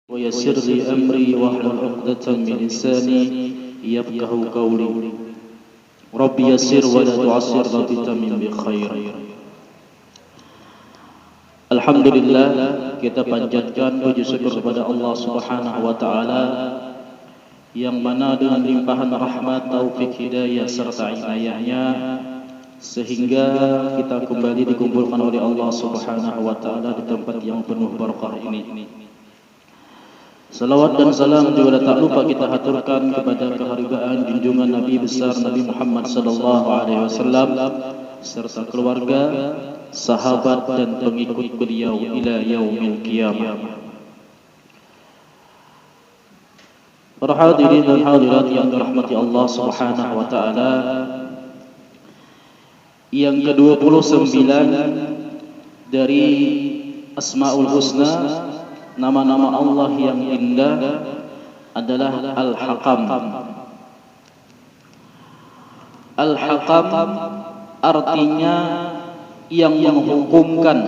ويسر لي أمري واحلل عقدة من لساني يفقه قولي ربي يسر ولا تعسر ربي تمم بخير. Alhamdulillah, kita panjatkan puji syukur kepada Allah Subhanahu wa taala yang mana dengan limpahan rahmat, taufik, hidayah serta inayahnya sehingga kita kembali dikumpulkan oleh Allah Subhanahu wa taala di tempat yang penuh barakah ini. Salawat dan salam juga tak lupa kita haturkan kepada kehargaan junjungan Nabi besar Nabi Muhammad sallallahu alaihi wasallam serta keluarga, sahabat dan pengikut beliau ila yaumil qiyamah. Para hadirin dan hadirat yang dirahmati Allah Subhanahu wa taala, yang ke-29 dari Asmaul Husna, nama-nama Allah yang indah adalah Al-Hakam. Al-Hakam artinya yang menghukumkan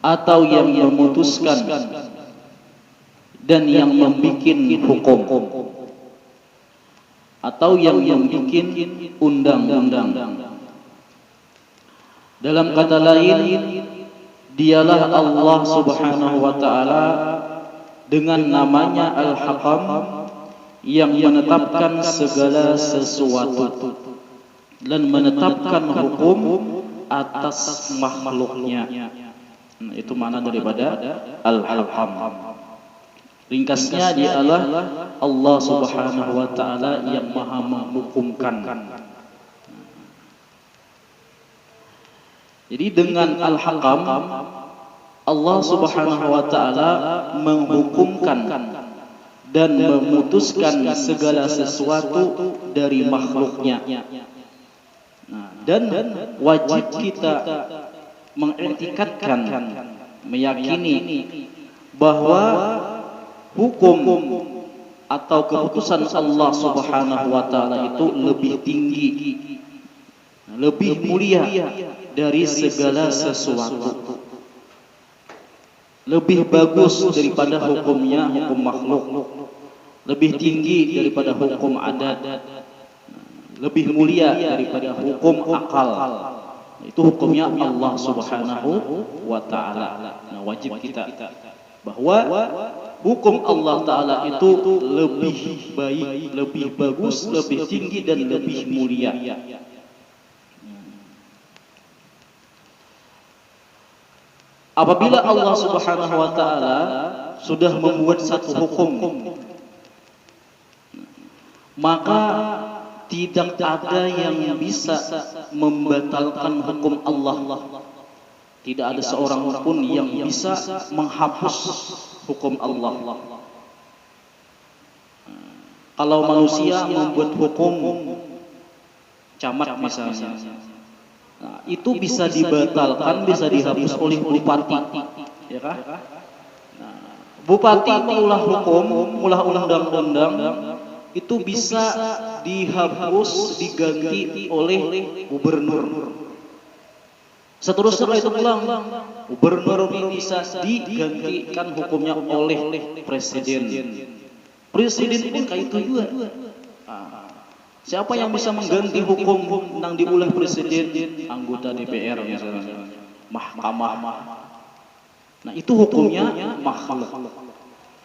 atau yang memutuskan dan yang membikin hukum atau yang membikin undang-undang. Dalam kata lain, dialah Allah Subhanahu wa taala dengan namanya Al-Hakam yang menetapkan segala sesuatu dan menetapkan hukum atas makhluknya. Itu makna daripada Al-Hakam. Ringkasnya dialah Allah Subhanahu wa taala yang Maha menghukumkan. Jadi dengan Al-Hakam, Allah Subhanahu wa taala menghukumkan dan memutuskan segala sesuatu dari makhluknya. Dan wajib kita mengiktikadkan, meyakini bahwa hukum atau keputusan Allah Subhanahu wa taala itu lebih tinggi, lebih mulia dari segala sesuatu, lebih bagus daripada hukumnya hukum makhluk, lebih tinggi daripada hukum adat, lebih mulia daripada hukum akal. Itu hukumnya Allah Subhanahu wa taala. Nah, wajib kita bahwa hukum Allah taala itu lebih baik, lebih bagus, lebih tinggi dan lebih mulia. Apabila Allah Subhanahu wa taala sudah membuat satu hukum, maka tidak ada yang bisa membatalkan hukum Allah. Tidak ada seorang pun yang bisa menghapus hukum Allah. Kalau manusia membuat hukum camat misalnya, nah, itu bisa dibatalkan, bisa dihapus oleh bupati, ya kan? Nah, bupati mengulah hukum, mengulah undang-undang, itu bisa dihapus, diganti oleh gubernur. Seterusnya itu pulang, gubernur bisa digantikan hukumnya oleh presiden. Presiden pun kayak itu juga. Siapa yang bisa mengganti hukum yang diulah presiden? Anggota DPR misalnya, mahkamah. Nah, itu hukumnya makhluk.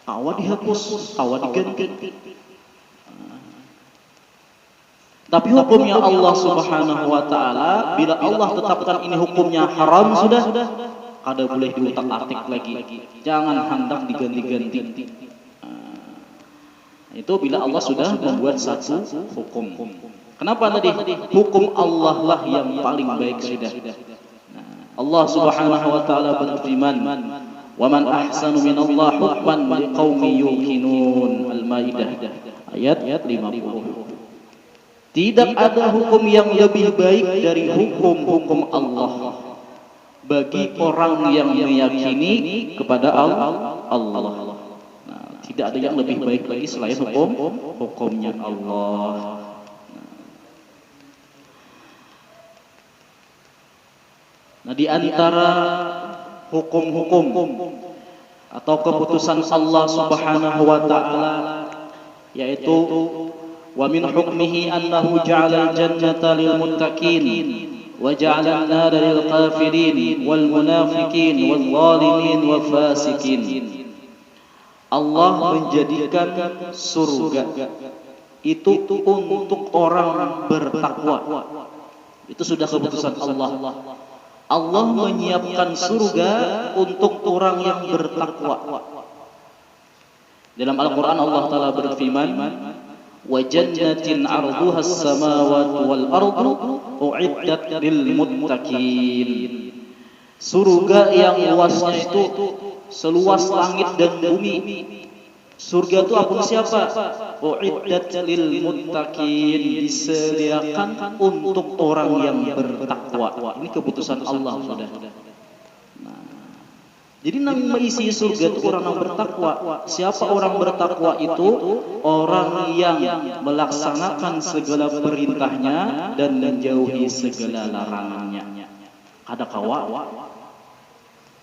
Awal dihapus, awal diganti. Tapi hukumnya Allah Subhanahu wa taala, bila Allah tetapkan ini hukumnya haram sudah, kada boleh diutak-atik lagi. Jangan hendak diganti-ganti. Itu bila Allah sudah membuat satu hukum. Kenapa tadi? Hukum Allah lah yang paling baik sudah. Allah Subhanahu wa taala berfirman, "Wa man ahsanu minallahi hukman liqaumin yuqinun." Al-Maidah ayat 50. Tidak ada hukum yang lebih baik dari hukum-hukum Allah bagi orang yang meyakini kepada Allah. Tidak ada yang lebih baik lagi selain hukumnya Allah. Nah, di antara hukum-hukum atau keputusan Allah Subhanahu wa taala, yaitu wa min hukmihi annahu ja'ala al-jannata lil muttaqin wa ja'ala an-nara lil kafirin wal munafiqin wal zalimin wal fasikin. Allah menjadikan surga itu untuk orang bertakwa. Itu sudah keputusan Allah. Allah menyiapkan surga untuk orang yang bertakwa. Dalam Al-Quran Allah Ta'ala berfirman, wa jannatin arduha as-samawati wal ardu u'iddat lil muttaqin. Surga yang luasnya itu seluas langit dan bumi. Surga itu apa siapa? U'iddat lil muttaqin, disediakan untuk orang yang bertakwa. Ini keputusan Allah sudah. Jadi nama isi surga itu orang yang bertakwa. Siapa orang bertakwa itu? Orang yang melaksanakan segala perintahnya dan menjauhi segala larangannya. Kada kawa.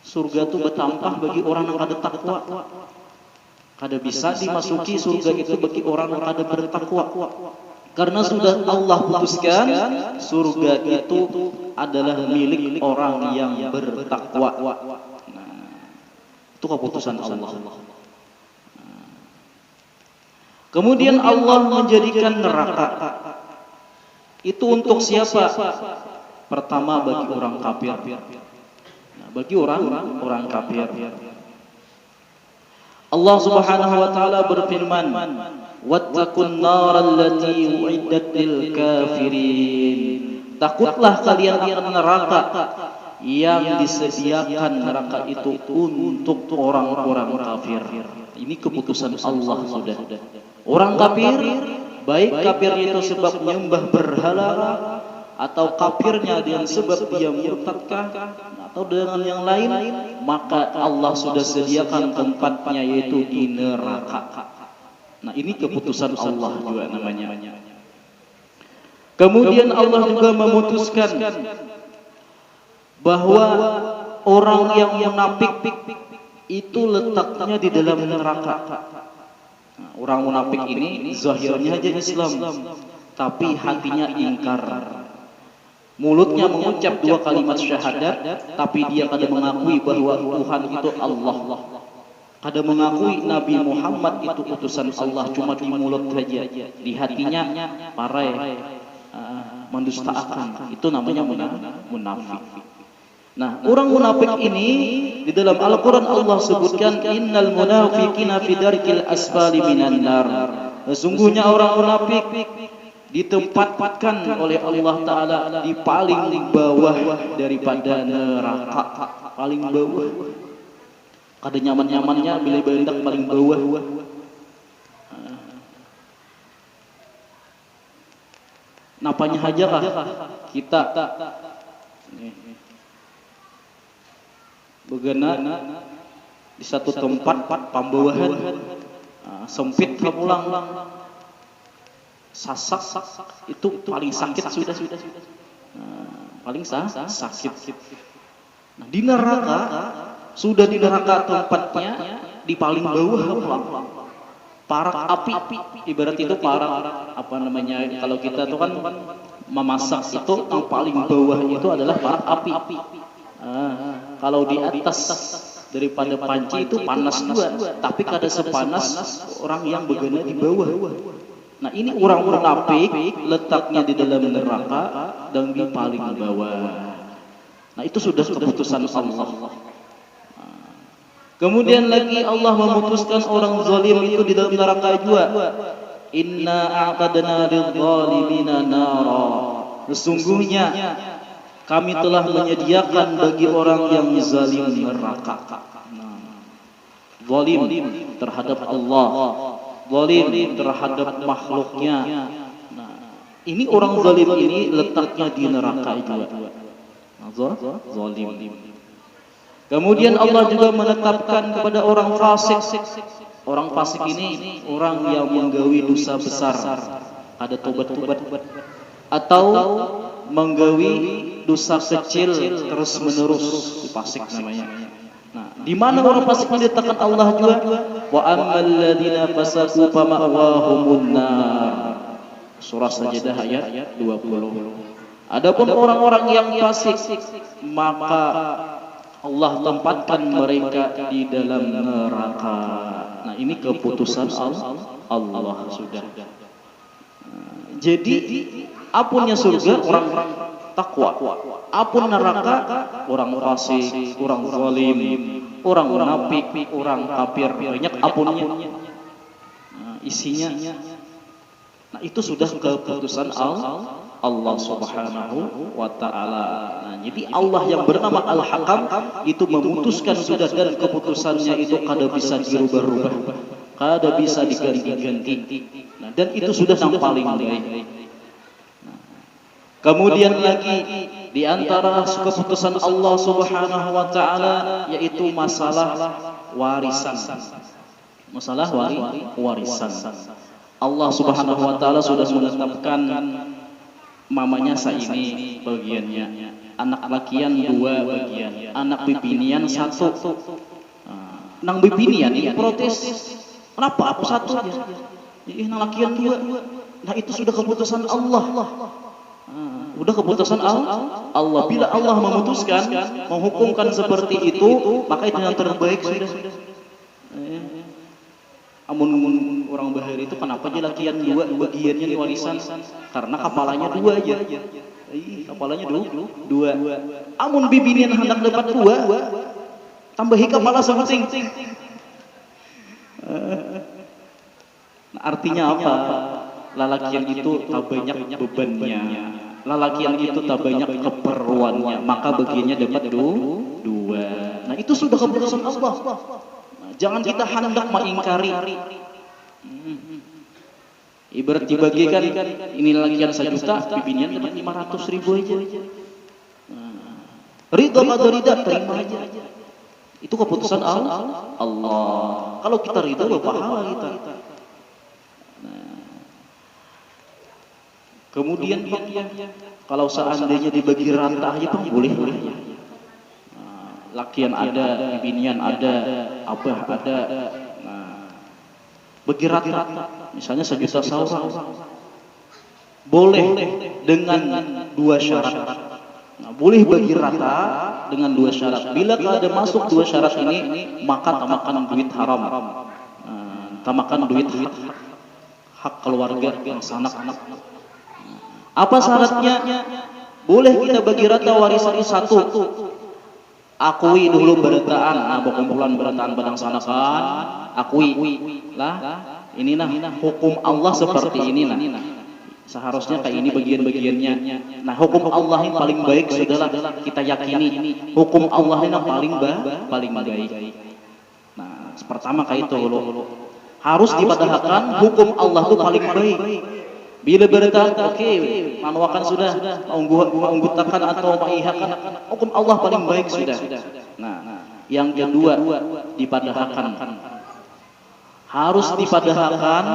Surga itu bertambah bagi orang yang kada takwa. Kada bisa dimasuki surga itu bagi orang yang kada bertakwa. Karena sudah Allah putuskan surga itu adalah milik orang yang bertakwa. Itu keputusan Allah. Kemudian Allah menjadikan neraka itu untuk siapa? Pertama bagi orang kafir. Bagi orang kafir. Allah Subhanahu wa taala berfirman, wattaqun naral lati u'iddat lil kafirin. Takutlah kalian akan neraka yang disediakan neraka itu untuk orang-orang kafir. Ini keputusan Allah sudah. Orang kafir, baik kafir itu sebab menyembah berhala atau kafirnya dengan sebab dia murtadkah atau dengan yang lain, maka Allah sudah sediakan tempatnya yaitu di neraka. Nah, ini keputusan Allah juga namanya. Kemudian Allah juga memutuskan bahwa orang yang munafik itu letaknya di dalam neraka. Nah, orang munafik ini zahirnya aja Islam, tapi hatinya ingkar. Mulutnya mengucap dua kalimat syahadat, tapi dia kada mengakui bahwa Tuhan itu Allah. Kada mengakui Nabi Muhammad itu utusan Allah, cuma di mulut saja. Di hatinya parai, mendustakan. Itu namanya munafik. Nah, orang munafik ini di dalam Al-Quran Allah sebutkan innal munafiqina fi darkil asfali minan nar. Sesungguhnya orang munafik ditempatkan oleh Allah Ta'ala di paling bawah daripada neraka. Paling bawah. Kada nyaman-nyamannya bila bendak paling bawah. Napanya aja kah kita begana di satu tempat pambawahan sempit pulang sasak itu paling sakit sudah. Paling sakit. Nah, di neraka sudah di neraka tempatnya di paling bawah parak api. Ibarat itu parak apa namanya, kalau kita tuh kan memasak itu yang paling bawah itu adalah parak api. Kalau di atas daripada panci itu panas juga, tapi kada sepanas orang yang begana di bawah. Nah, ini orang munafik letaknya di dalam neraka dan di paling bawah. Nah, itu sudah keputusan Allah. Kemudian lagi Allah memutuskan orang zalim itu di dalam neraka juga. Inna a'tadna lidh-dhalimina nara. Sesungguhnya kami telah menyediakan bagi orang yang zalim neraka. Zalim terhadap Allah, zalim terhadap makhluknya. Ini orang zalim ini letaknya di neraka juga. Zalim. Kemudian Allah juga menetapkan kepada orang fasik. Orang fasik ini orang yang menggawi dosa besar, ada tobat-tobat, atau menggawi dosa kecil terus menerus, fasik namanya. Nah, Di mana orang fasik diletakkan Allah juga? Wa ammal ladzina fasaqu fa ma'wahumun nar. Surah Sajdah ayat 20. Adapun orang-orang yang fasik, maka Allah tempatkan mereka di dalam neraka. Nah, ini keputusan Allah sudah. Jadi, apunnya surga orang takwa, apun neraka orang fasik, orang zalim, orang munafik, orang kafir, banyak apunnya. Nah, isinya. Nah, itu sudah keputusan Allah Subhanahu wa taala. Nah, jadi Allah yang bernama Al-Hakam itu memutuskan sudah, dan keputusannya itu kada bisa dirubah-rubah, kada bisa diganti-ganti. Nah, dan itu sudah yang paling baik. Nah, kemudian lagi di antara keputusan Allah Subhanahu wa taala yaitu masalah warisan. Masalah warisan. Allah Subhanahu wa taala sudah menetapkan mamanya saini bagiannya, anak lakian 2 bagian, anak bibinian 1. Nang bibinian ini protes, kenapa aku 1 aja? Nang lakian 2. Nah, itu sudah keputusan Allah. Udah keputusan Allah. Bila Allah memutuskan, menghukumkan seperti itu, maka itu yang terbaik sudah. Amun orang bahari itu kenapa aja lakian 2 bagiannya di warisan? Karena kepalanya 2 aja. Kepalanya 2. Amun bibinian hendak dapat 2, tambahi kepala sepenting. Nah, artinya apa? Lalakian itu tak banyak bebannya. Lalakian itu tak banyak keperluannya, maka bagiannya dapat 2. Nah, itu sudah keputusan Allah. Jangan kita hendak mengingkari. Ibarat dibagikan, ini lakian 1 juta, bibinian dapat 500.000 aja. Ridha atau tidak, terima aja. Itu keputusan Allah. Kalau kita ridha, pahala kita. Kemudian kalau seandainya dibagi rata aja, boleh. Lakian ada, bibinian ada, abah ada. Nah, bagi rata, misalnya 1 juta seorang, boleh dengan 2 syarat. Nah, boleh bagi rata dengan 2 syarat. Bila ada masuk 2 syarat ini, maka tamakan duit haram. Tamakan duit hak keluarga yang sanak-sanak. Apa syaratnya? Boleh kita bagi rata warisan 1. Akui dulu berataan, kumpulan berataan badang sanakan, akui lah, ini hukum Allah seperti ini seharusnya kayak ini bagian-bagiannya. Nah, hukum Allah ini paling baik, sudahlah kita yakini hukum Allah ini paling baik. Nah, pertama kayak itu dulu harus dipadahkan hukum Allah itu paling baik. Bila berita, oke, manuakan sudah, menggutakan atau mengihakan, hukum Allah paling baik sudah. Nah, yang kedua, dipadahkan. Harus dipadahkan,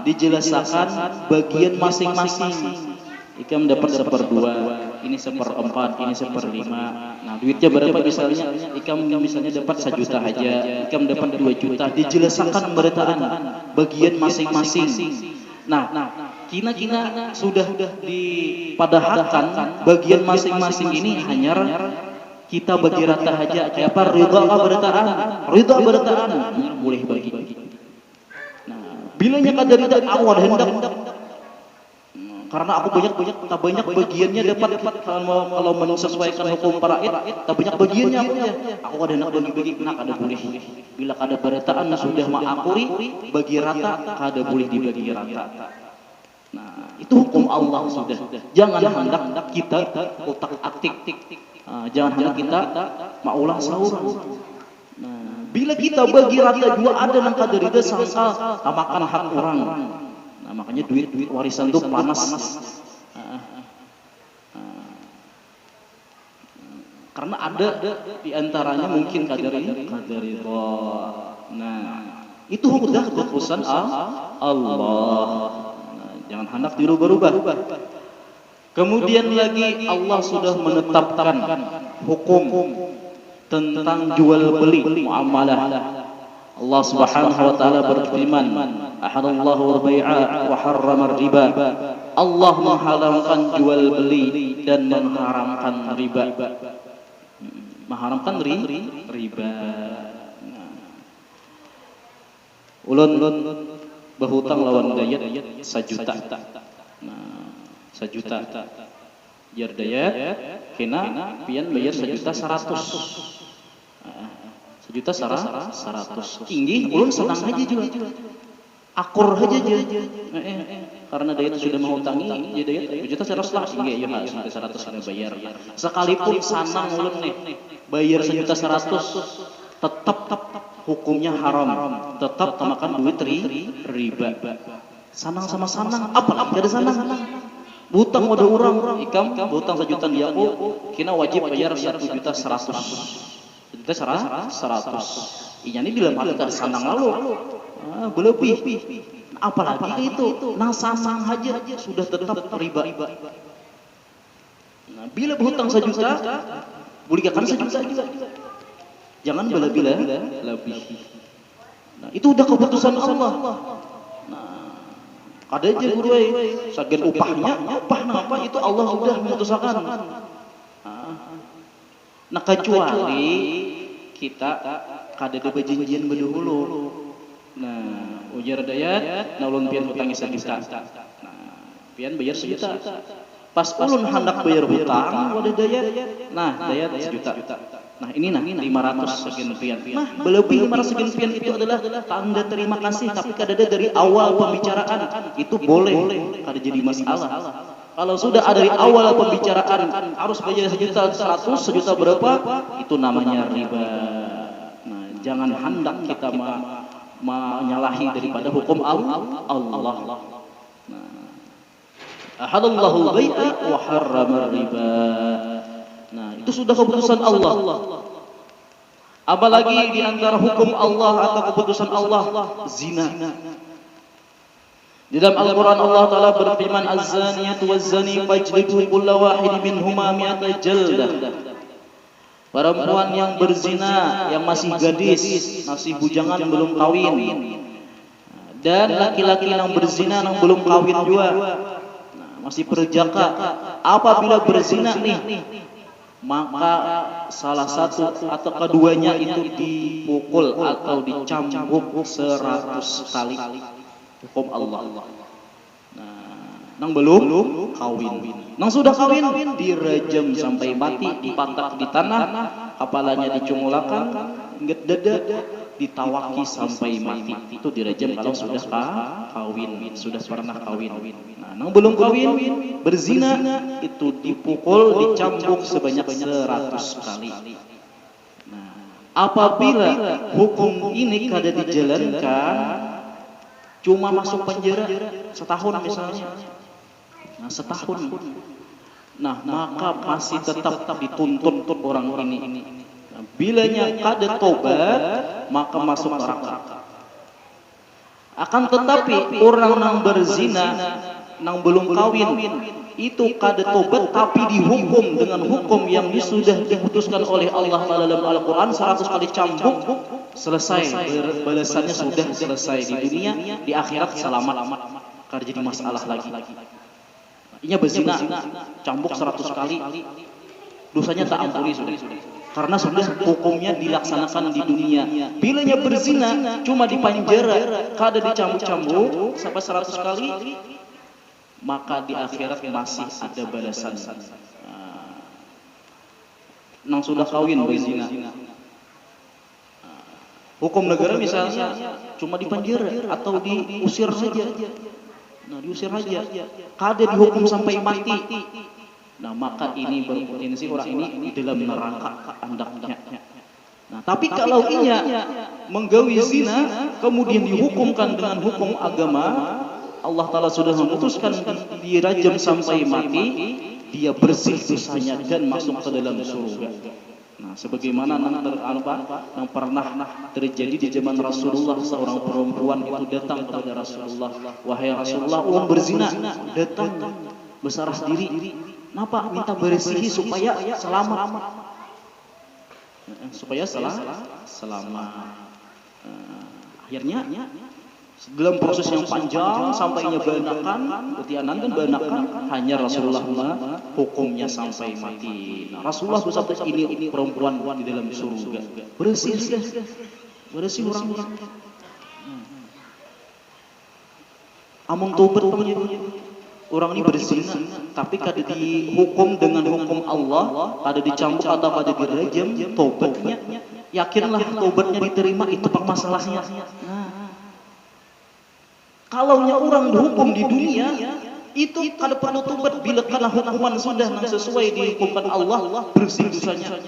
dijelaskan bagian masing-masing. Ikam dapat 1/2, ini 1/4, ini 1/5. Nah, duitnya berapa misalnya? Ikam misalnya dapat 1 juta aja, ikam dapat 2 juta. Dijelaskan beritaan bagian masing-masing. Nah, kina-kina sudah dipadahkan bagian masing-masing ini, hanya kita bagi rata aja. Kayak apa? Ridha berataan, boleh bagi. Nah, bilanya kadar awal hendak, karena aku banyak bagiannya dapat. Kalau menyesuaikan hukum paraid, tak banyak bagiannya aku ada hendak bagi-bagi. Nah, kada boleh. Bila kada berataan sudah mengakuri bagi rata, kada boleh dibagi rata. Nah, itu hukum Allah sudah. Jangan hendak kita otak-atik. Jangan hendak kita maulah seorang. Nah, bila kita bagi rata 2, ada yang kada rida sangka tamakan hak orang. Nah, makanya duit warisan itu panas. Karena ada di antaranya mungkin kada ridha. Nah, itu sudah keputusan Allah. Jangan hendak dirubah-rubah. Kemudian lagi Allah sudah menetapkan hukum tentang jual beli muamalah. Allah Subhanahu wa taala berfirman, "Ahallallahu al-bai'a wa harrama ar-riba." Allah mengharamkan jual beli dan mengharamkan riba. Mengharamkan riba. Ulun berhutang lawan dayat 1 juta. Nah, 1 juta. Jar dayat kena pian bayar 1.100.000. 1.100.000. Tinggi, ulun senang aja juga. Akur aja. Karena dayat sudah menghutangi, ya dayat 1.100.000 lah. Tinggi, ya 1.100.000 sudah bayar. Sekalipun sanang ulun nih, bayar 1.100.000, tetap hukumnya haram. Tetap kemakan duit riba. Sanang sama sanang, apalagi ada sanang. Butang ada orang, ikam butang 1 juta dia kena wajib bayar 1.100.000. 100. Ini dalam arti ada sanang lalu, berlebih. Apalagi itu, sanang aja sudah tetap riba. Nah, bila berhutang 1 juta, bolehkan 1 juta juga. Jangan lebih. Nah, itu udah keputusan Allah. Nah, ada aja guru sebagian upah apa itu Allah udah memutuskan. Nah, kecuali kita kada ada perjanjian berdahulu. Nah, ujar dayat, ulun pian hutangi 1 juta. Nah, pian bayar 1 juta. Pas ulun hendak bayar hutang, ada dayat. Nah, dayat 1 juta. Nah, ini 500 sekian pian. Nah, berlebih 500 sekian pian itu adalah tanda terima kasih, tapi kada ada dari awal pembicaraan. Itu boleh, kada jadi masalah. Kalau sudah ada dari awal pembicaraan harus bayar 1.100.000, 1 juta berapa? Itu namanya riba. Nah, jangan hendak kita menyalahi daripada hukum Allah. Nah, ahallallahu al-bai'a wa harrama riba. Nah, itu sudah keputusan Allah. Apalagi di antara hukum Allah atau keputusan Allah, zina. Di dalam Al-Quran Allah Ta'ala berfirman, "Az-zaniyatu waz-zani fajlidu kulla wahidin minhuma mi'ata jaldah." Perempuan yang berzina, yang masih gadis, masih bujangan belum kawin, dan laki-laki yang berzina yang belum kawin juga, masih perjaka, apabila berzina nih, maka salah satu atau keduanya itu dipukul atau dicambuk 100 kali. Hukum Allah. Nah, nang belum kawin, nang sudah kawin dirajam sampai mati, dipatak di tanah, kepalanya dicungulakan, inget dada, ditawaki sampai mati. Itu dirajam kalau sudah kawin, sudah pernah kawin. Nah, nang belum kawin berzina itu dipukul, dicambuk sebanyak 100 kali. Nah, apabila hukum ini kada dijalankan, cuma masuk penjara setahun misalnya. Nah, setahun. Nah, maka masih tetap dituntut orang ini. Nah, bilanya kada tobat, maka masuk neraka. Akan tetapi orang yang berzina, yang belum kawin, itu kada tobat tapi dihukum dengan hukum yang sudah diputuskan oleh Allah dalam Al-Quran 100 kali cambuk, selesai, balasannya sudah selesai di dunia, di akhirat selamat, kada jadi masalah lagi. Ini berzina, cambuk 100 kali, dosanya tak ampuni sudah. Karena sudah hukumnya dilaksanakan di dunia. Bilanya berzina, cuma dipenjara, kada dicambuk-cambuk sampai 100 kali, maka di akhirat masih ada balasan. Nang sudah kawin berzina, hukum negara misalnya cuma dipenjara atau diusir saja. Nah, diusir saja, kada dihukum sampai mati. Nah, maka ini berpotensi orang ini di dalam neraka andaknya. Nah, tapi kalau inya menggawi zina kemudian dihukumkan dengan hukum agama, Allah Ta'ala sudah memutuskan dirajam sampai mati, dia bersih dosanya dan masuk ke dalam surga. Nah, sebagaimana yang pernah terjadi di zaman Rasulullah, seorang perempuan itu datang kepada Rasulullah, "Wahai Rasulullah, ulun berzina." Datang bersarah diri, "Napa minta bersihi supaya selamat?" supaya selamat. Akhirnya dalam proses yang panjang sampainya banakan, ketianan dan banakan, hanya Rasulullah hukumnya sampai mati. Nah, Rasulullah bersabda, ini perempuan di dalam surga. Bersih orang-orang. Among tobat orang ini berzina, tapi kada dihukum dengan hukum Allah, kada dicambuk atau kada dirajam, tobatnya, yakinlah tobatnya diterima, itu pak masalahnya. Kalaunya orang dihukum di dunia, itu kada perlu tobat, bila karena hukuman sudah sesuai dihukumkan Allah, bersih dosanya.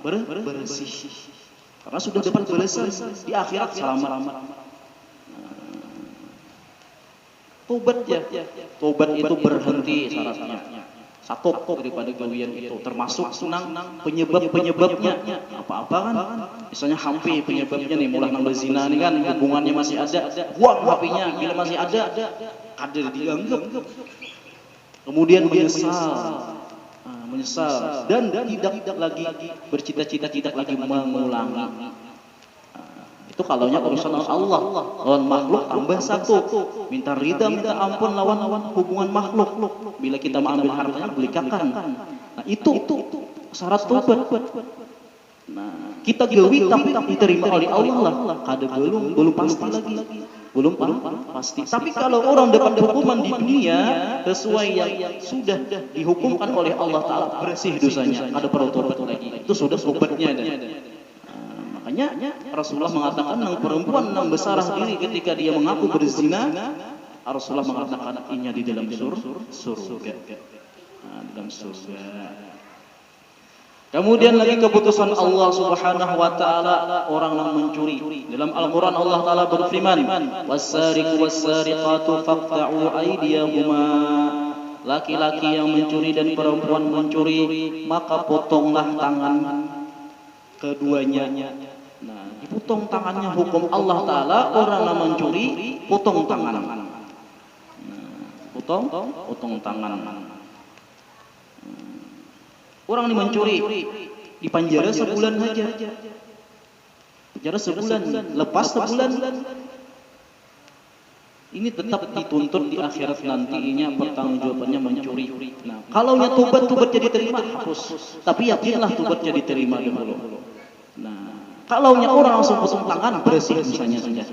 Bersih. Karena sudah dapat balasan di akhirat selamat. Tobat itu berhenti syaratnya. Stop daripada gawian itu, termasuk senang penyebabnya. Apa kan? Misalnya HP penyebabnya nih, mulai nambah zina nih kan, hubungannya masih ada, buang HP-nya bila masih ada dianggap. Kemudian menyesal dan tidak lagi bercita-cita, tidak lagi mengulangi. Itu kalaunya urusan Allah. Lawan makhluk tambah satu, minta ridha, minta ampun lawan hubungan makhluk. Bila kita mengambil hartanya belikakan. Nah, itu syarat tobat. Nah, kita gawi tapi diterima oleh Allah lah. Kada belum pasti lagi. Belum pasti. Tapi kalau orang dapat hukuman di dunia sesuai yang sudah dihukumkan oleh Allah Taala, bersih dosanya, kada perlu tobat lagi. Itu sudah tobatnya ada. Makanya Rasulullah mengatakan nang perempuan nang besarah diri ketika dia mengaku berzina, Rasulullah mengatakan inya di dalam surga. Di dalam surga. Kemudian lagi keputusan Allah Subhanahu wa taala orang yang mencuri. Dalam Al-Qur'an Allah taala berfirman, "Was-sariqu was-sariqatu faqta'u aydiyahuma." Laki-laki yang mencuri dan perempuan mencuri, maka potonglah tangan keduanya. Nah, dipotong tangannya hukum Allah Ta'ala, orang yang mencuri, potong tangan. Nah, potong tangan. Orang yang mencuri, dipenjara sebulan saja. Penjara sebulan, lepas sebulan. Ini tetap dituntut di akhirat nantinya pertanggungjawabannya mencuri. Nah, kalaunya tobat jadi terima, hapus. Tapi yakinlah tobat jadi terima dahulu. Nah, kalaunya orang langsung potong tangan, bersih misalnya saja.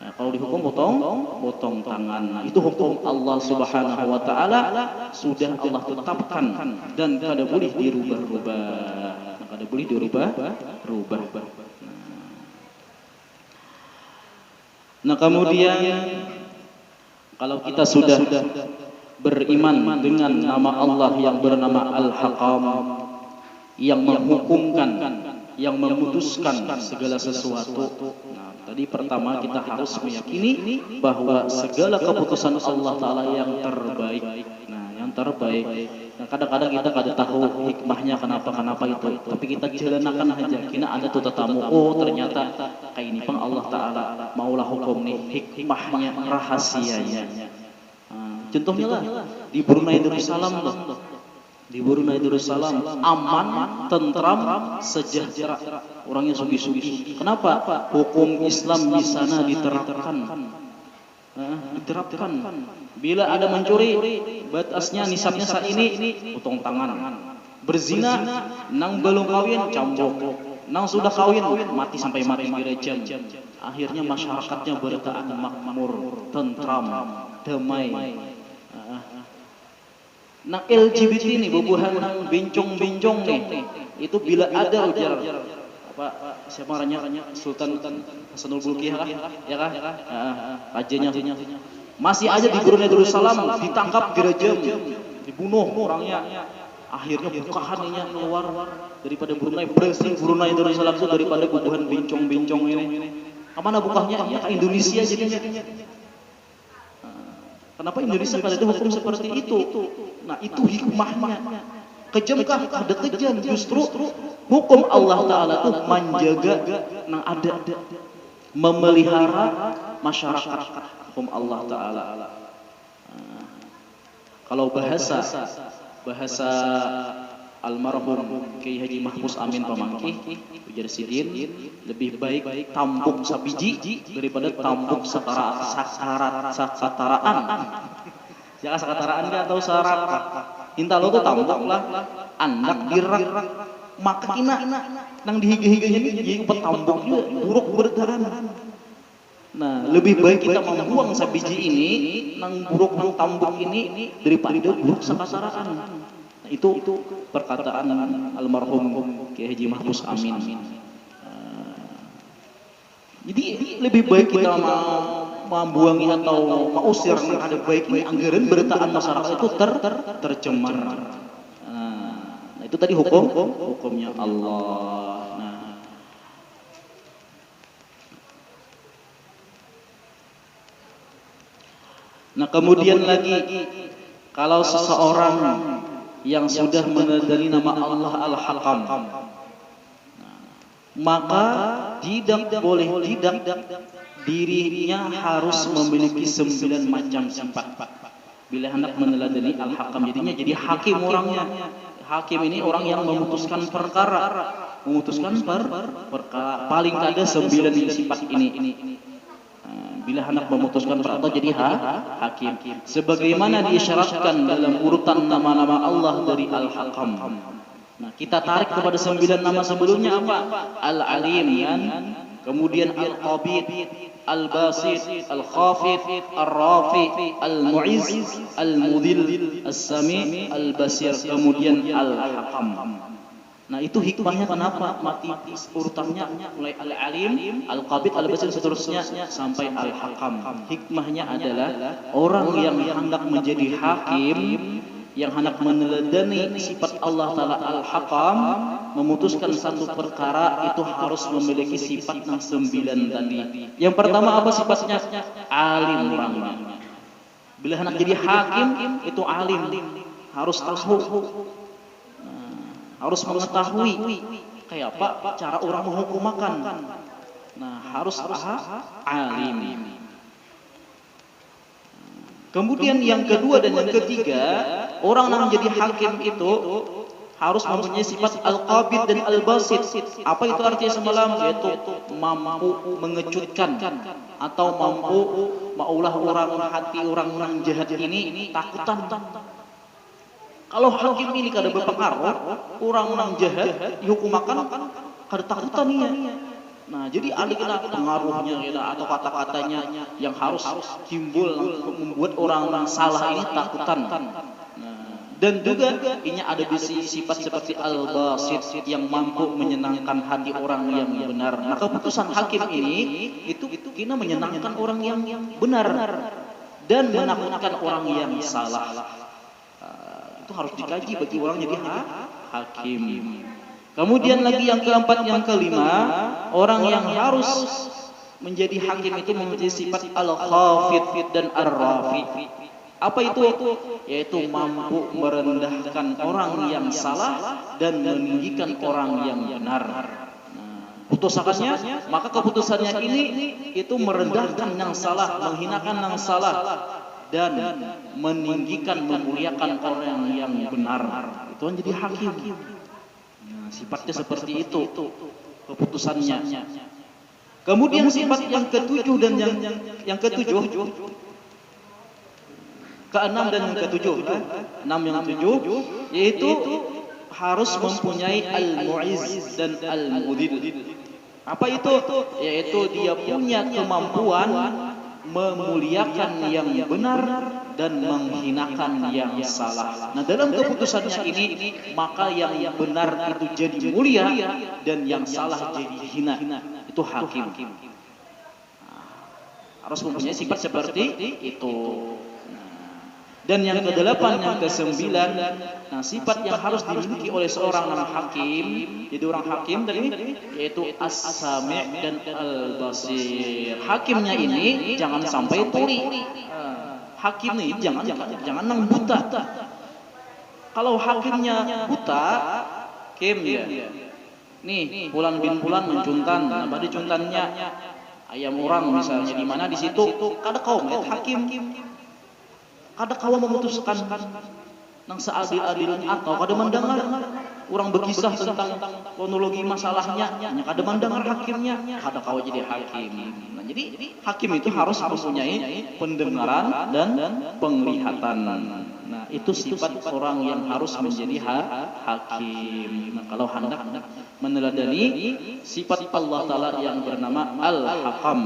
Nah, kalau dihukum potong tangan. Nah, itu hukum Allah Subhanahu wa taala sudah Allah tetapkan dan kada boleh dirubah-rubah. Kada boleh dirubah. Nah, kemudian kalau kita sudah beriman dengan nama Allah yang bernama Al-Hakam, yang menghukumkan, yang memutuskan segala sesuatu. Nah, tadi pertama kita harus meyakini bahwa segala keputusan Allah Ta'ala yang terbaik. Nah, yang terbaik. Nah, kadang-kadang kita kada tahu hikmahnya kenapa itu. Tapi kita jalanakan aja. Kina ada tuh tetamu. Oh, ternyata kayak ini pang Allah Ta'ala maulah hukum nih. Hikmahnya, rahasianya. Nah, contohnya lah di Brunei Darussalam loh. Di Brunei Darussalam aman, tentram, sejahtera, orangnya sugi-sugi. Kenapa? Hukum Islam di sana diterapkan. Bila ada mencuri, batasnya nisabnya saat ini potong tangan. Berzina, nang belum kawin cambuk, nang sudah kawin mati sampai mati direjam. Akhirnya masyarakatnya bertahan makmur, tentram, damai. Nah, LGBT ini bubuhan bincong-bincong nih, itu bila ada ujar siapa orangnya Sultan Hasanul Bolkiah ya kah? Rajanya masih aja di Brunei Darussalam ditangkap, dirajam, dibunuh orangnya. Akhirnya bukahannya keluar daripada Brunei, bersih Brunei Darussalam itu daripada bubuhan bincong-bincong ini. Kemana bukahnya? Ya ke Indonesia jadinya. Kenapa Indonesia kada ada hukum seperti itu? Nah, itu hikmahnya. Kejamkah? Ada kejam. Justru hukum Allah Ta'ala itu menjaga yang ada, memelihara masyarakat hukum Allah Ta'ala. Kalau bahasa almarhum Kiai Haji Mahfuz Amin Pamangki ujar sidin, lebih baik tambuk sabiji daripada tambuk sataraan. Jangan sakataraan dia atau sarak. Inta lo tuh tambuk lah, anak dirak maka ina nang dihige-higenya jadi petambuk juga buruk berdaran. Nah, lebih baik kita membuang sabiji ini nang buruk nang tambuk ini daripada buruk sakataraan. Nah, itu perkataan almarhum Kiai Haji Mahfuz Amin. Jadi lebih baik kita membuangi atau mengusir yang ada baik ini anggaran beritaan masyarakat itu tercemar. Nah, itu tadi hukumnya Allah. Nah, kemudian lagi kalau seseorang yang sudah menandai nama Allah Al-Hakam, maka tidak boleh dirinya harus memiliki 9 macam sifat. Bila hendak meneladani Al-Hakam, jadinya jadi hakim orangnya. Hakim ini orang yang memutuskan perkara, paling ada 9 sifat ini. Bila hendak memutuskan perkara jadi hakim. Sebagaimana diisyaratkan dalam urutan nama-nama Allah dari Al-Hakam. Nah, kita tarik kepada 9 nama sebelumnya apa? Al-Alim kan? Kemudian Al-Qabid, Al-Basit, Al-Khafid, Al-Rafi, Al-Mu'izz, Al-Mudhil, As-Sami, Al-Basir, kemudian Al-Hakam. Nah, itu hikmahnya kenapa mati urutannya mulai Al-Alim, Al-Qabid, Al-Basir seterusnya sampai Al-Hakam. Hikmahnya adalah orang yang hendak menjadi hakim, yang hendak meneladani sifat Allah Ta'ala Al-Hakam, memutuskan satu perkara itu harus memiliki sifat yang 9 tadi. Yang pertama apa sifatnya? Alim orangnya. Bila hendak jadi hakim itu alim, harus tahu, harus mengetahui kayak apa cara orang menghukumakan. Nah, harus alim. Kemudian yang kedua dan yang ketiga, orang yang menjadi hakim itu harus mempunyai sifat Al-Qabid dan Al-Basit. Apa itu artinya semalam? Yaitu mampu mengejutkan atau mampu maulah hati orang jahat ini takutan. Kalau hakim ini kada berpengaruh, orang jahat dihukumakan kada takutan ia. Nah, jadi ada pengaruhnya atau kata-katanya yang harus timbul membuat orang salah ini takutan. Dan juga ini ada di sifat seperti Al-Basit yang mampu menyenangkan hati orang yang benar. Nah, keputusan hakim ini itu kena menyenangkan orang yang benar dan menakutkan orang yang salah. Itu harus dikaji bagi orang jadi hakim. Kemudian lagi yang keempat, yang kelima, orang yang harus menjadi hakim itu memiliki sifat Al-Khafid dan Ar-Rafi. Apa itu? Yaitu mampu merendahkan orang yang salah dan meninggikan orang yang benar. Putusannya, maka keputusannya ini itu merendahkan yang salah, menghinakan yang salah, dan meninggikan, memuliakan orang yang benar. Itu menjadi hakim. Nah, sifatnya seperti itu keputusannya. Kemudian sifat yang ketujuh dan yang ketujuh, keenam dan yang ketujuh, enam yang ketujuh, yaitu harus mempunyai Al-Mu'izz dan Al-Mudhil. Apa itu? Yaitu dia punya kemampuan memuliakan yang benar dan menghinakan yang salah. Nah, dalam keputusannya ini maka yang benar itu jadi mulia dan yang salah jadi hina. Itu hakim. Harus mempunyai sifat seperti itu. Dan yang kedelapan, yang kesembilan, nah sifat yang harus dimiliki oleh seorang hakim, jadi orang hakim tadi, yaitu As-Sami' dan Al-Basir. Hakimnya ini jangan sampai tuli. Hakim ini jangan nang buta. Kalau hakimnya buta, kim ya. Nih, Fulan bin Fulan mencuntan, nama dicuntannya ayam orang misalnya, di mana di situ kada kaum hakim. Kada kawa memutuskan nang seadil-adilnya atau kada mendengar orang berkisah tentang kronologi masalahnya, hanya kada mendengar hakimnya, kada kau jadi hakim. Nah, jadi hakim itu harus mempunyai pendengaran dan penglihatan. Nah, itu sifat orang yang harus menjadi hakim. Nah, kalau hendak meneladani sifat Allah Ta'ala yang bernama Al-Hakam.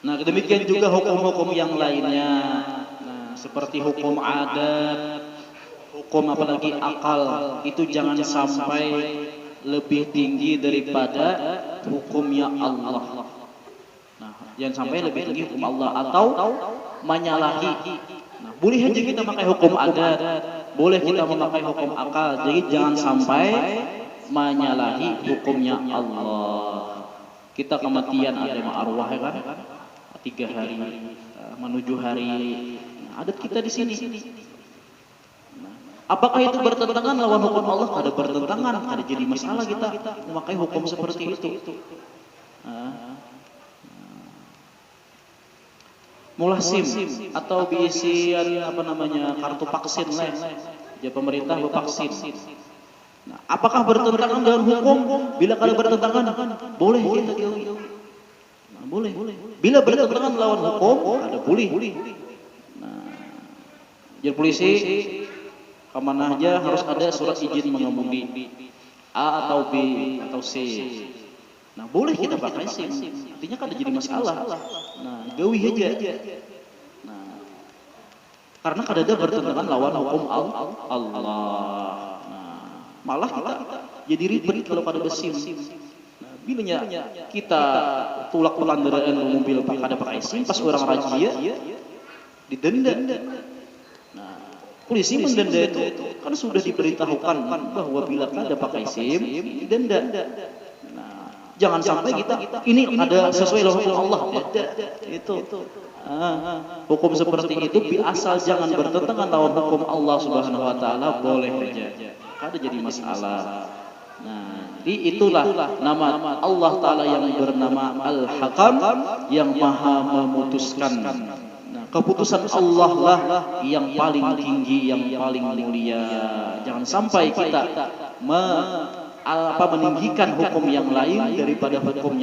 Nah, demikian juga hukum-hukum yang lainnya. Nah, seperti hukum adat, hukum apalagi akal, itu jangan sampai lebih tinggi daripada hukumnya Allah. Nah, jangan sampai lebih tinggi hukum Allah atau menyalahi. Nah, boleh aja kita memakai hukum adat, boleh kita memakai hukum akal. Jadi jangan sampai menyalahi hukumnya Allah. Kita kematian ada arwah ya kan? 3 hari menuju hari adat kita di sini. Apakah itu bertentangan lawan hukum Allah? Kada bertentangan, kada jadi masalah kita memakai hukum seperti itu. Mulasim atau biisian kartu vaksin lah. Ya pemerintah vaksin. Nah, apakah bertentangan dengan hukum? Bila kada bertentangan, boleh kita jauhi. Boleh. Bila bertentangan lawan hukum, ada boleh. Nah, jadi polisi kemana aja harus ada surat izin mengemudi A atau B atau C. Nah, boleh kita pakai SIM. Artinya kan ada jadi masalah. Nah, gawi aja. Nah, karena kada ada bertentangan lawan hukum Allah. Nah, malah kita jadi ribet kalau pada SIM. Bilanya kita tulak pelanggaran mobil kada pakai SIM, pas orang razia didenda. Nah, polisi mendenda itu kan sudah diberitahukan bahwa bila kada pakai SIM didenda. Nah, jangan sampai kita ini ada sesuai dengan hukum Allah. Itu hukum seperti itu asal jangan bertentangan lawan hukum Allah Subhanahu wa taala boleh saja. Kada jadi masalah. Nah, itulah nama Allah Ta'ala yang bernama Al-Hakam, yang maha memutuskan. Nah, keputusan Allah lah yang paling tinggi, yang paling mulia. Jangan sampai kita meninggikan hukum yang lain daripada hukum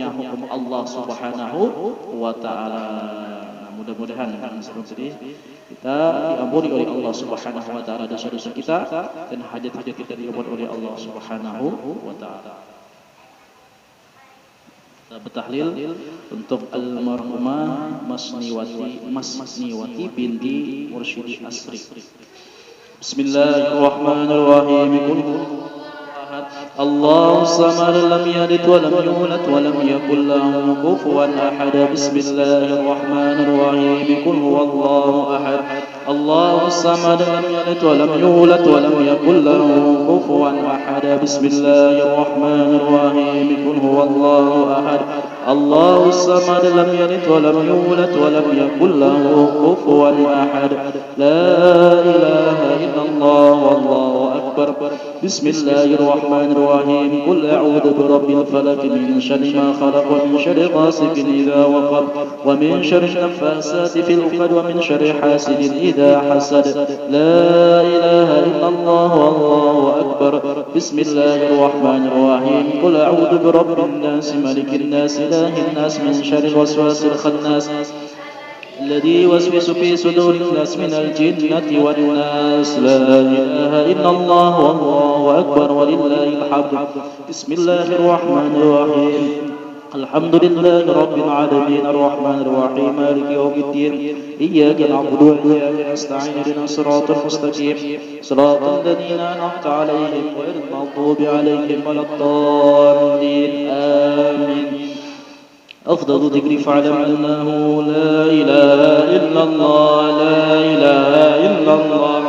Allah Subhanahu wa Ta'ala. Mudah-mudahan seperti ini kita diampuni oleh Allah Subhanahu wa taala dosa-dosa kita dan hajat-hajat kita diampuni oleh Allah Subhanahu wa taala. Kita bertahlil untuk almarhumah Masniwati binti Mursyidi Asri. Bismillahirrahmanirrahim. الله الصمد لم يلد ولم يولد ولم يكن له كفوا أحد بسم الله الرحمن الرحيم قل هو الله أحد الله الصمد لم يلد ولم يولد ولم يكن له كفوا أحد بسم الله الرحمن الرحيم قل هو الله أحد الله الصمد لم يلد ولم يولد ولم يكن له كفوا أحد لا إله إلا الله والله أكبر بسم الله الرحمن الرحيم قل أعوذ برب الفلق من شر ما خلق ومن شر غاسق إذا وقب ومن شر النفاثات في العقد ومن شر حاسد إذا حسد لا إله إلا الله والله أكبر بسم الله الرحمن الرحيم قل أعوذ برب الناس ملك الناس إله الناس من شر الوسواس الخناس الذي يوسوس في صدور الناس من الجنة والناس لا إله إلا الله والله أكبر ولله الحمد بسم الله الرحمن الرحيم الحمد لله رب العالمين الرحمن الرحيم مالك يوم الدين إياك نعبد وإياك نستعين اهدنا الصراط المستقيم صراط الذين أنعمت عليهم غير المغضوب عليهم ولا الضالين آمين أفضل ذكر فاعلم أنه لا إله إلا الله لا إله إلا الله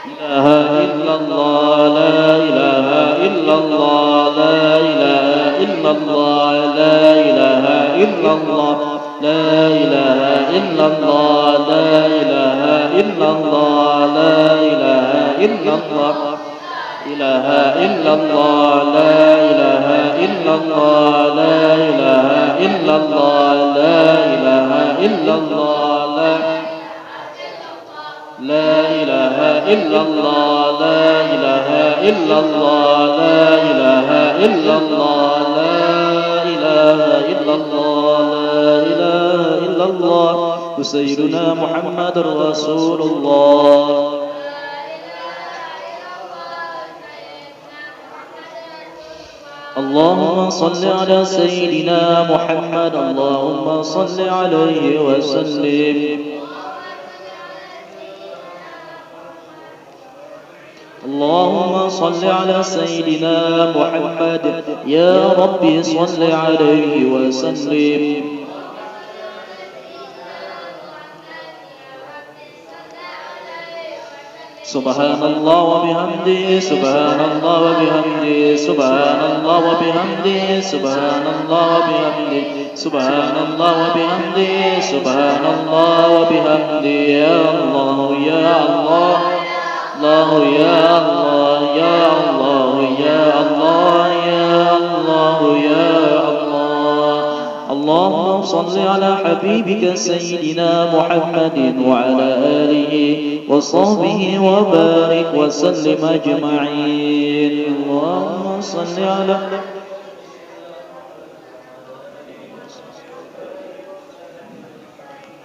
إله إلا الله لا إله إلا الله لا إله إلا الله لا إله إلا الله لا إله إلا الله لا إله إلا الله لا إله إلا الله إله إلا الله لا إله إلا الله لا إله إلا الله لا إله إلا الله لا إله إلا الله لا إله إلا الله لا إله إلا الله لا إله إلا الله لا إله إلا الله سيدنا محمد رسول الله اللهم صل على سيدنا محمد اللهم صل عليه وسلم اللهم صل على سيدنا محمد يا ربي صل عليه وسلم سبحان الله وبحمده سبحان الله وبحمده سبحان الله وبحمده سبحان الله وبحمده سبحان الله وبحمده سبحان الله وبحمده يا الله يا الله الله يا الله يا الله يا الله يا الله يا الله اللهم صل على حبيبك سيدنا محمد وعلى آله وصحبه وبارك وسلم أجمعين اللهم صل على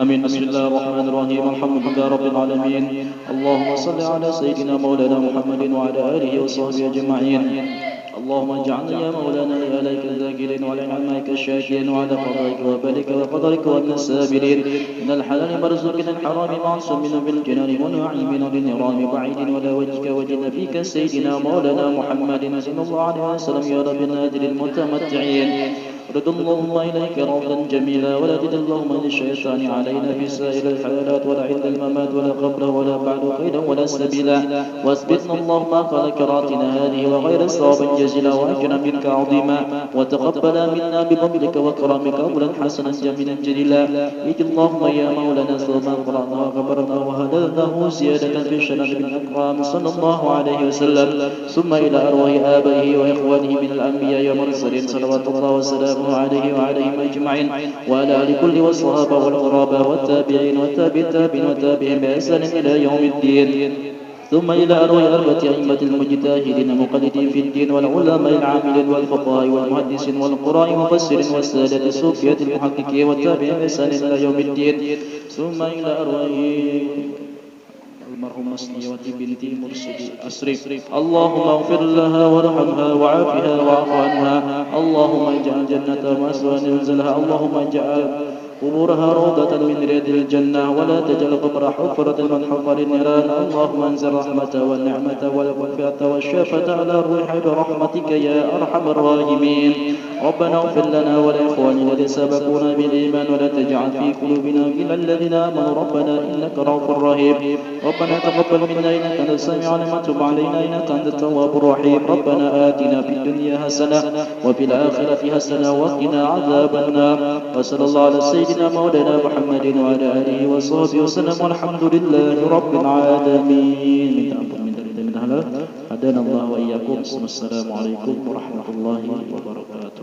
أمين بسم الله الرحمن الرحيم الحمد لله رب العالمين اللهم صل على سيدنا مولانا محمد وعلى آله وصحبه أجمعين اللهم اجعلنا يا مولانا لآلائك الذاكرين وعلى نعمائك الشاكرين وعلى قضائك وبلك وقدرك ومن السابرين من الحلال مرزوقنا الحرام معصومين بالجنان ونعيمين بالنيران بعيد ولا وجهك وجد فيك سيدنا مولانا محمد صلى الله عليه وسلم يا رب النادر المتمتعين رد اللهم إليك روضا جميلا ولا تد اللهم للشيطان علينا في سائر الحالات ولا عند الممات ولا قبر ولا بعد خيرا ولا سبيلا واثبتنا اللهم قال كراتنا هذه وغير صواب جزيلا وأجرا منك عظيما وتقبل منا بفضلك وكرمك قولا حسنا جميلا جليلا اجد اللهم يا مولانا ثم قرأنا وغفرنا وهدلناه زيادة في الشرف بالأكرام صلى الله عليه وسلم ثم إلى أرواح آبائه وإخوانه من الأنبياء والمرسلين صلوات الله وسلامه عليه وعليهم أجمعين وعلى آل كل والصحابة والغرابة والتابعين والتابعين وتابعين بإحسان إلى يوم الدين ثم إلى أرواح أربعة أئمة المجتهدين المقلدين في الدين والعلماء العاملين والفقهاء والمحدثين والقراء المفسرين والسادة الصوفية المحققين والتابعين بإحسان إلى يوم الدين ثم إلى أرواح المرحوم مسنية بنت مرشد أسرف اللهم اغفر لها وارحمها وعافها واعف عنها اللهم اجعل جنة مسوى نزلها اللهم اجعل قبورها روضة من رياض الجنة ولا تجعل قبر حفرة من حفر النيران اللهم انزل رحمة والنعمة والوفاة والشافة على الروح برحمتك يا أرحم الراحمين ربنا اغفر لنا ولإخواننا الذين سبقونا بالإيمان ولا تجعل في قلوبنا غلا الذين آمنوا ربنا إنك رؤوف رحيم ربنا تقبل منا إنك أنت السميع العليم وتب علينا إنك أنت التواب الرحيم ربنا آتنا في الدنيا حسنة وفي الآخرة حسنة وقنا عذاب النار وصلى الله على سيدنا مولانا محمد وعلى آله وصحبه وسلم والحمد لله رب العالمين هدانا الله وإياكم السلام عليكم ورحمة الله وبركاته